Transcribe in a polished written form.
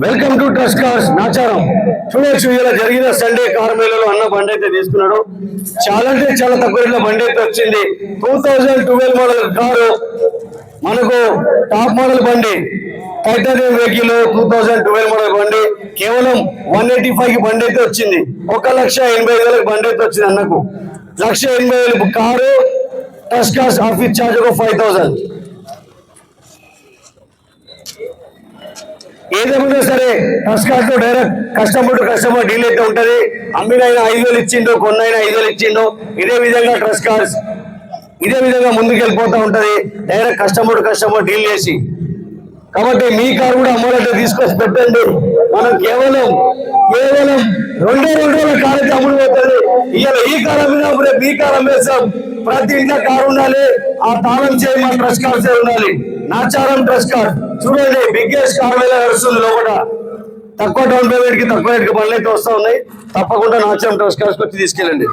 Welcome to trust cars Nacharam. చూడొచ్చు ఇలా జరిగిన సండే కార్ మేళలో అన్న బండి అయితే తీసుకున్నాడు. చాలా అంటే చాలా తక్కువ రేట్లో బండి అయితే వచ్చింది. 2012 మోడల్ కారు, మనకు టాప్ మోడల్ బండి, టైటానియం వెహికల్, 2012 మోడల్ బండి. కేవలం 185 కి బండి అయితే వచ్చింది. 1,85,000 బండి అయితే వచ్చింది అన్నకు. 1,80,000 car. Trust cars office charge ఒక 5,000. ఏదేమైనా సరే ట్రస్ట్ కార్స్ లో direct customer to customer deal అయితే ఉంటది. అమ్మినైనా 5,000 ఇచ్చిండో, కొన్నైనా 5,000 ఇచ్చిండో, ఇదే విధంగా ట్రస్ట్ కార్స్ ఇదే విధంగా ముందుకు వెళ్ళిపోతూ ఉంటది, direct customer to customer deal చేసి. కాబట్టి మీ కారు కూడా అమ్మాలంటే తీసుకొచ్చి పెట్టండి. మనం కేవలం 2 రోజుల కారు అయితే అమ్ముడు పోతుంది. ఇవాళ ఈ కారు అమ్మినా రేపు మీ కారు అమ్మేస్తాం. ప్రతి ఇంట్లో కారు ఉండాలి, ఆ తాళం చేయి మా ట్రస్ట్ కార్స్ ఉండాలి. నాచారం ట్రస్ట్ కార్ చూడండి, బిగ్గెస్ట్ కార్ వేళ నడుస్తుంది. లోపల తక్కువ డౌన్ పేమెంట్ కి తక్కువ రేట్ కి బండ్లు అయితే వస్తూ ఉన్నాయి. తప్పకుండా నాచారం ట్రస్ట్ కార్స్ వచ్చి తీసుకెళ్ళండి.